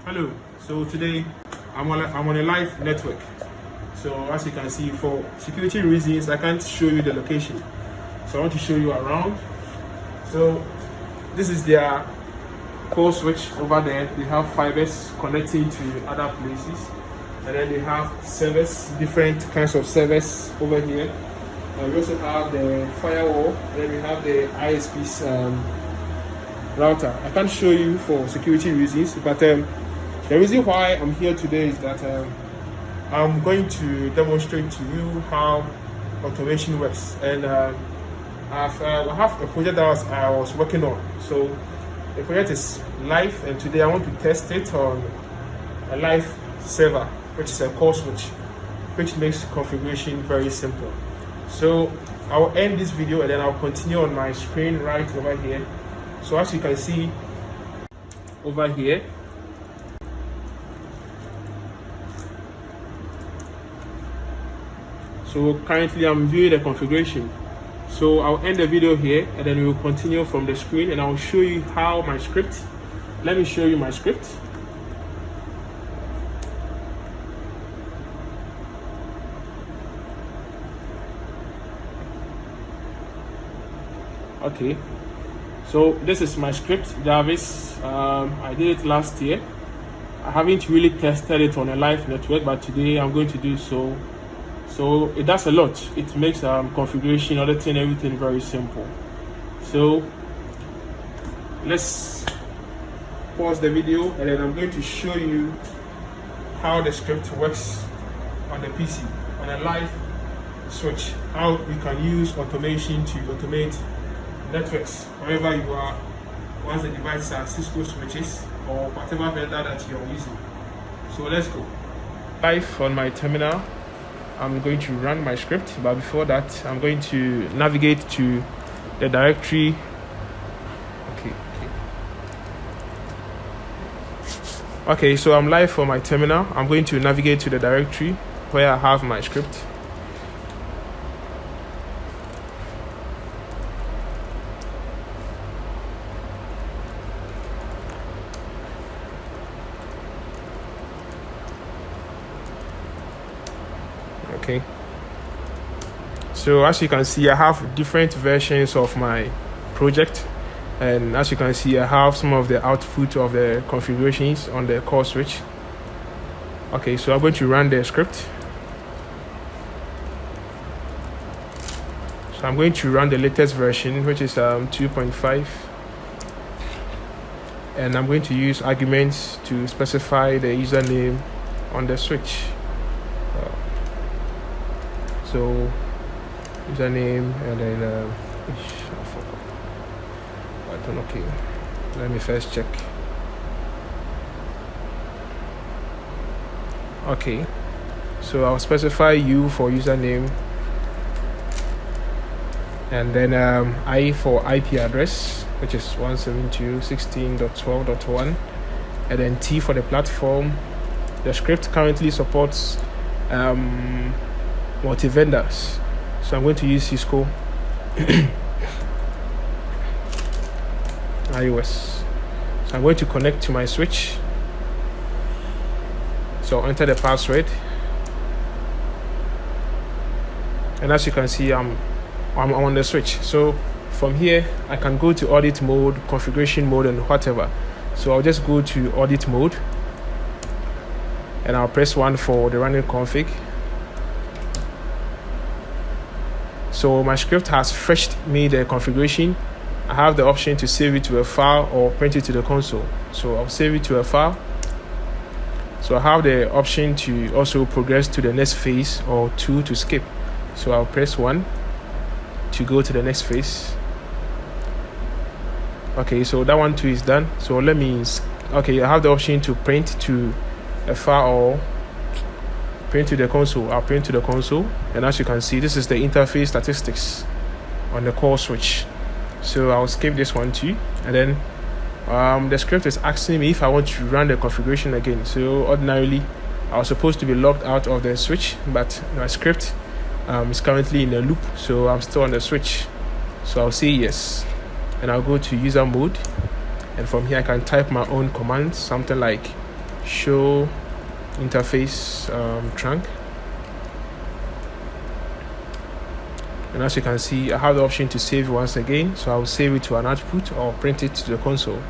Hello. So today I'm on a live network. So as you can see, for security reasons, I can't show you the location. So I want to show you around. So this is their core switch over there. They have fibers connecting to other places, and then they have servers, different kinds of servers over here. We also have the firewall, and then we have the ISP's router. I can't show you for security reasons, but the reason why I'm here today is that I'm going to demonstrate to you how automation works, and I have a project that I was working on. So the project is live, and today I want to test it on a live server, which is a core switch, which makes configuration very simple. So I'll end this video and then I'll continue on my screen right over here. So as you can see over here, so currently I'm viewing the configuration. So I'll end the video here and then we'll continue from the screen, and I'll show you how my script. Let me show you my script. Okay, so this is my script, Jarvis. I did it last year. I haven't really tested it on a live network, but today I'm going to do so. So it does a lot. It makes configuration, auditing, everything very simple. So let's pause the video and then I'm going to show you how the script works on the PC, on a live switch, how we can use automation to automate networks wherever you are, once the devices are Cisco switches or whatever vendor that you're using. So let's go. Live on my terminal, I'm going to run my script, but before that I'm going to navigate to the directory. Okay, so I'm live for my terminal. I'm going to navigate to the directory where I have my script. Okay, so as you can see, I have different versions of my project, and as you can see, I have some of the output of the configurations on the core switch. Okay, so I'm going to run the script. So I'm going to run the latest version, which is 2.5, and I'm going to use arguments to specify the username on the switch. So username, and then I forgot. Button. Okay, let me first check. Okay, so I'll specify U for username, and then I for IP address, which is 172.16.12.1, and then T for the platform. The script currently supports multi-vendors, so I'm going to use Cisco iOS. So I'm going to connect to my switch. So I'll enter the password, and as you can see, I'm on the switch. So from here I can go to audit mode, configuration mode, and whatever. So I'll just go to audit mode and I'll press 1 for the running config. So my script has fetched me the configuration. I have the option to save it to a file or print it to the console. So I'll save it to a file. So I have the option to also progress to the next phase, or 2 to skip. So I'll press 1 to go to the next phase. Okay, so that one too is done. So let me, okay, I have the option to print to a file or print to the console. I'll print to the console, and as you can see, this is the interface statistics on the core switch. So I'll skip this one too, and then the script is asking me if I want to run the configuration again. So ordinarily I was supposed to be logged out of the switch, but my script is currently in a loop, so I'm still on the switch. So I'll say yes, and I'll go to user mode, and from here I can type my own commands, something like show interface trunk, and as you can see, I have the option to save once again. So I'll save it to an output or print it to the console.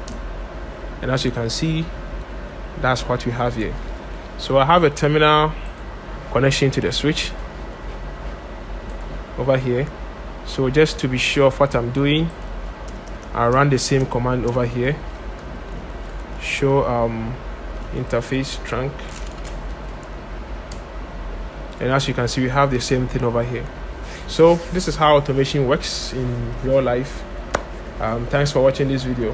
And as you can see, that's what we have here. So I have a terminal connection to the switch over here. So just to be sure of what I'm doing, I'll run the same command over here, show interface trunk, and as you can see, we have the same thing over here. So this is how automation works in real life. Thanks for watching this video.